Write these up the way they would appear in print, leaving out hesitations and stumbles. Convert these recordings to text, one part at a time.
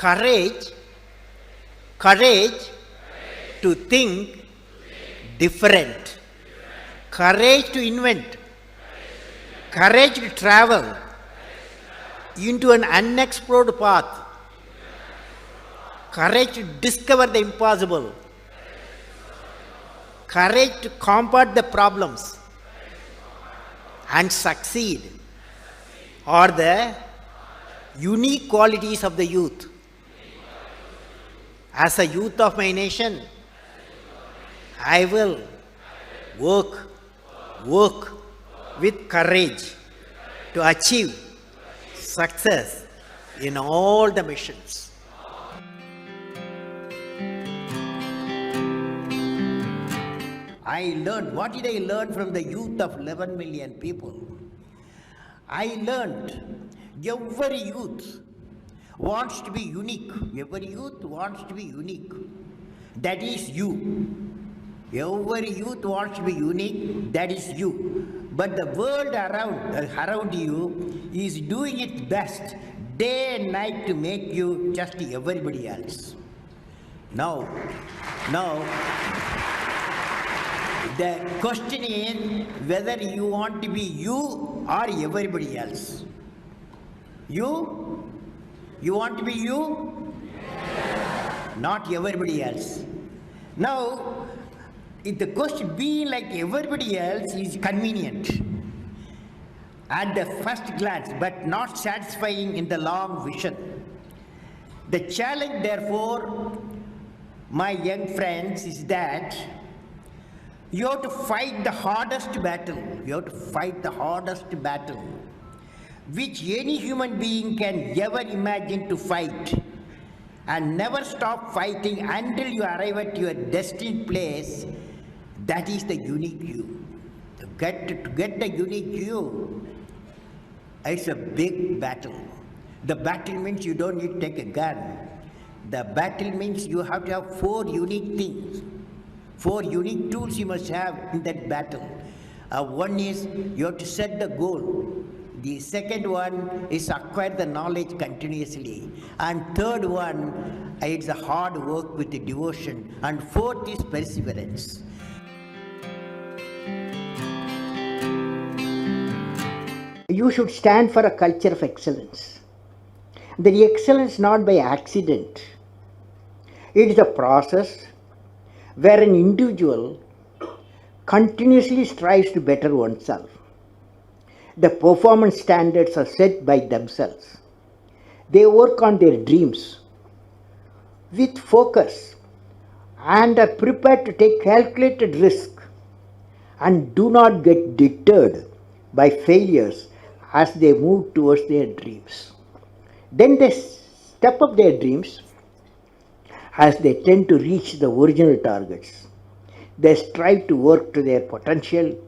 Courage, courage to think different, courage to invent, courage to travel into an unexplored path, courage to discover the impossible, courage to combat the problems and succeed are the unique qualities of the youth. As a youth of my nation, I will work with courage to achieve success in all the missions. I learned, what did I learn from the youth of 11 million people? I learned every youth wants to be unique. Every youth wants to be unique. That is you. Every youth wants to be unique. That is you. But the world around you is doing its best day and night to make you just everybody else. Now, the question is whether you want to be you or everybody else. You want to be you? Not everybody else. Now, if the question being like everybody else is convenient at the first glance, but not satisfying in the long vision. The challenge, therefore, my young friends, is that you have to fight the hardest battle. You have to fight the hardest battle which any human being can ever imagine to fight, and never stop fighting until you arrive at your destined place. That is the unique you. To get the unique you, it's a big battle. The battle means you don't need to take a gun. The battle means you have to have 4 unique things. 4 unique tools you must have in that battle. One is you have to set the goal. The second one is acquire the knowledge continuously. And third one, it's a hard work with the devotion. And fourth is perseverance. You should stand for a culture of excellence. The excellence not by accident. It is a process where an individual continuously strives to better oneself. The performance standards are set by themselves. They work on their dreams with focus and are prepared to take calculated risk and do not get deterred by failures as they move towards their dreams. Then they step up their dreams as they tend to reach the original targets. They strive to work to their potential.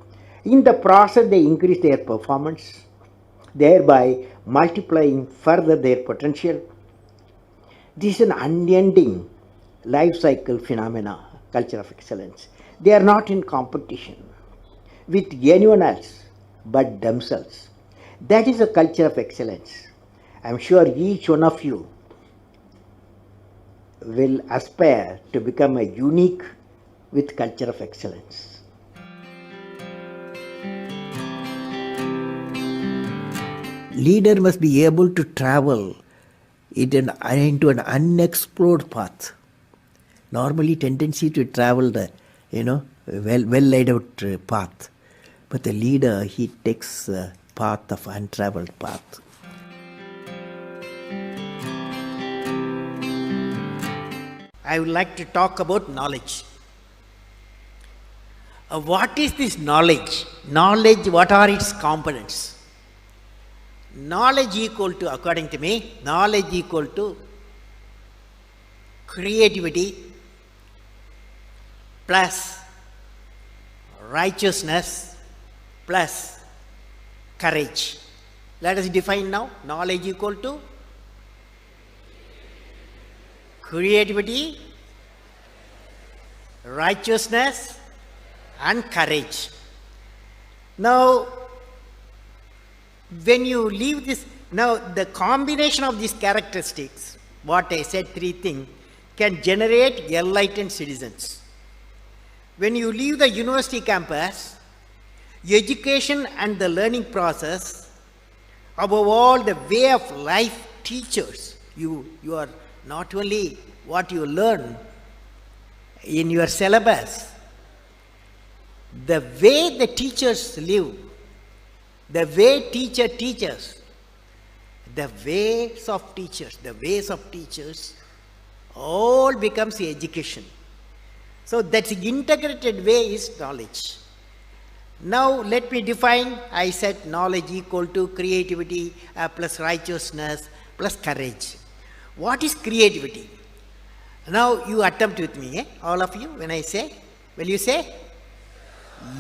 In the process, they increase their performance, thereby multiplying further their potential. This is an unending life cycle phenomena, culture of excellence. They are not in competition with anyone else but themselves. That is a culture of excellence. I am sure each one of you will aspire to become a unique with culture of excellence. Leader must be able to travel into an unexplored path. Normally tendency to travel the well laid out path, but the leader, he takes the path of untraveled path. I would like to talk about knowledge. What is this knowledge? Knowledge, what are its components? Knowledge equal to, according to me, knowledge equal to creativity plus righteousness plus courage. Let us define now. Knowledge equal to creativity, righteousness and courage. Now, when you leave this, now the combination of these characteristics what I said, three things, can generate enlightened citizens. When you leave the university campus, education and the learning process, above all the way of life teachers, you are not only what you learn in your syllabus, the way the teachers live, the way teacher teaches, the ways of teachers, all becomes education. So that integrated way is knowledge. Now let me define. I said knowledge equal to creativity plus righteousness plus courage. What is creativity? Now you attempt with me, all of you, when I say, will you say?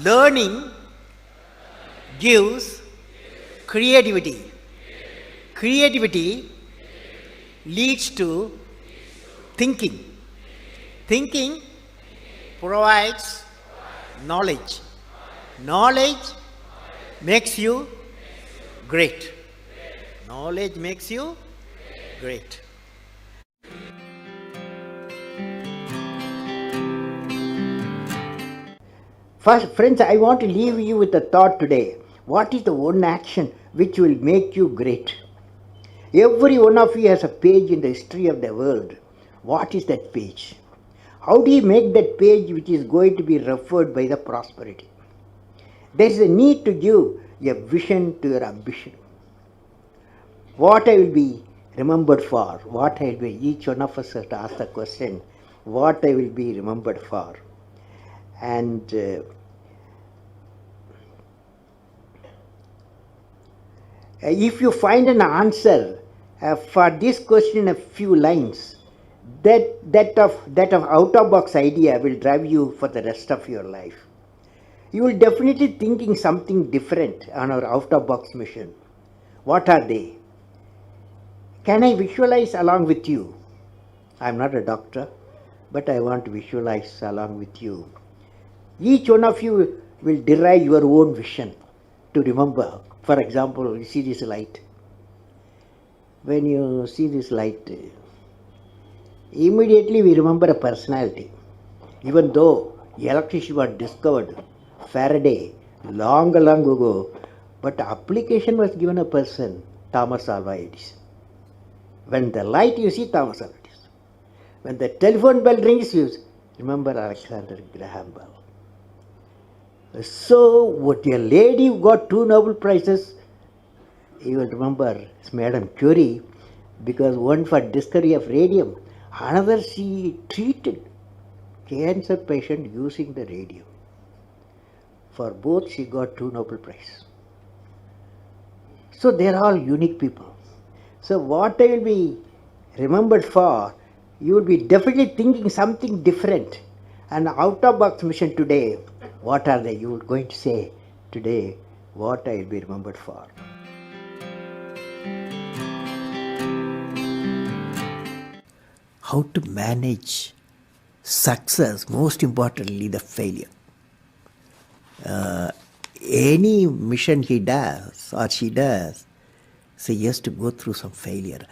Learning gives creativity. Creativity leads to thinking. Thinking provides knowledge. Knowledge makes you great. Knowledge makes you great. First, friends, I want to leave you with a thought today. What is the one action which will make you great? Every one of you has a page in the history of the world. What is that page? How do you make that page which is going to be referred by the prosperity? There is a need to give a vision to your ambition. What I will be remembered for? What I will be, each one of us has to ask the question, what I will be remembered for? And if you find an answer for this question in a few lines, that of out-of-box idea will drive you for the rest of your life. You will definitely thinking something different on our out-of-box mission. What are they? Can I visualize along with you? I am not a doctor, but I want to visualize along with you. Each one of you will derive your own vision to remember. For example, you see this light. When you see this light, immediately we remember a personality. Even though electricity was discovered, Faraday, long ago, but the application was given a person, Thomas Alva Edison. When the light you see Thomas Alva Edison. When the telephone bell rings, you remember Alexander Graham Bell. So, what a lady who got 2 Nobel Prizes, you will remember Madam Curie, because one for discovery of radium, another she treated cancer patient using the radium. For both she got 2 Nobel Prizes. So they are all unique people. So what I will be remembered for, you will be definitely thinking something different. And out-of-box mission today, what are they? You are going to say today what I will be remembered for. How to manage success, most importantly the failure. Any mission he does or she does, so he has to go through some failure.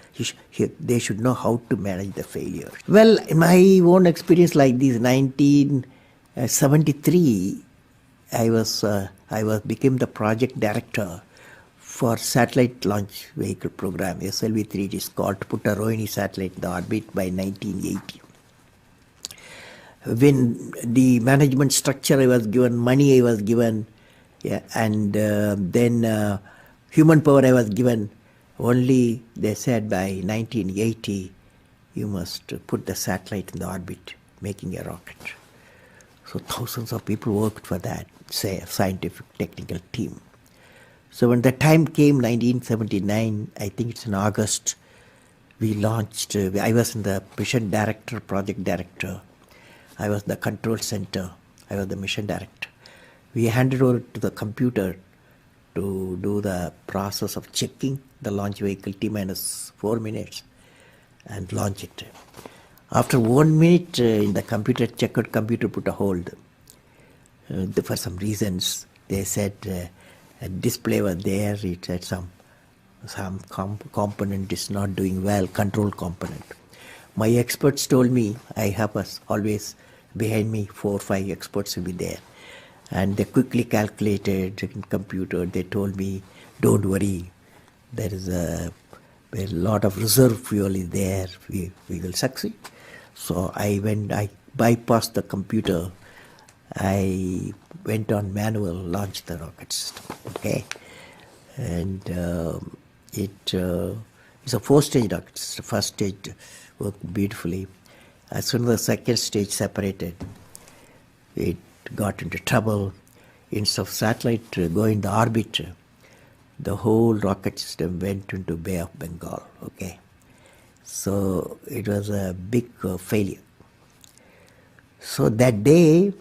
They should know how to manage the failure. Well, in my own experience like this, 1973, I became the project director for satellite launch vehicle program, SLV-3. It is called, to put a Rohini satellite in the orbit by 1980. When the management structure I was given, money I was given, and then human power I was given, only they said by 1980 you must put the satellite in the orbit, making a rocket. So thousands of people worked for that, say a scientific technical team. So when the time came, 1979, I think it's in August, we launched, I was in the mission director, project director. I was the control center, I was the mission director. We handed over to the computer to do the process of checking the launch vehicle T-minus 4 minutes and launch it. After 1 minute in the computer, checkered computer put a hold. For some reasons, they said a display was there, it said some component is not doing well, control component. My experts told me I have always behind me 4 or 5 experts will be there. And they quickly calculated in computer. They told me, don't worry, there is a lot of reserve fuel is there. We will succeed. So I bypassed the computer. I went on manual, launched the rocket system. Okay, and it's a 4-stage rocket system. First stage worked beautifully. As soon as the second stage separated, it got into trouble. Instead of satellite going to orbit, the whole rocket system went into Bay of Bengal. Okay, so it was a big failure. So that day,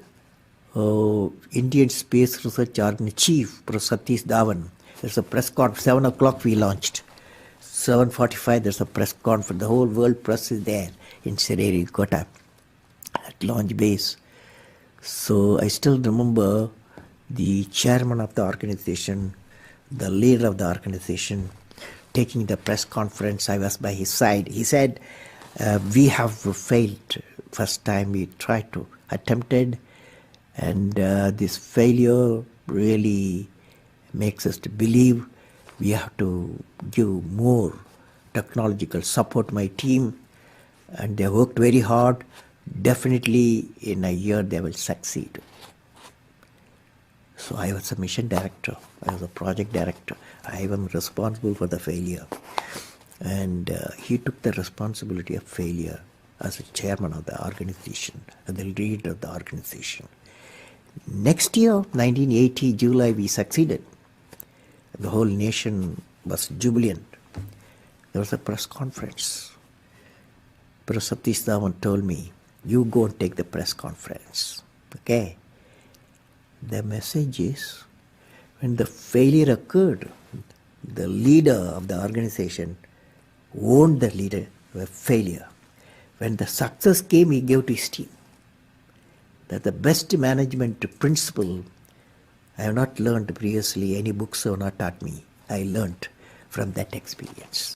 Indian Space Research Organization Chief, Professor Satish Dhawan, there's a press conference, 7 o'clock we launched. 7:45 there's a press conference, the whole world press is there in Sririkota at launch base. So I still remember the chairman of the organization, the leader of the organization, taking the press conference. I was by his side. He said, we have failed first time we tried to attempted, and this failure really makes us to believe we have to give more technological support my team, and they worked very hard. Definitely in a year they will succeed. So I was a mission director, I was a project director, I was responsible for the failure. And he took the responsibility of failure as a chairman of the organization, and the leader of the organization. Next year, 1980, July, we succeeded. The whole nation was jubilant. There was a press conference. Professor Satish Dhawan told me, you go and take the press conference. Okay? The message is, when the failure occurred, the leader of the organization owned the leader of failure. When the success came, he gave to his team. That the best management principle I have not learned previously, any books have not taught me. I learned from that experience.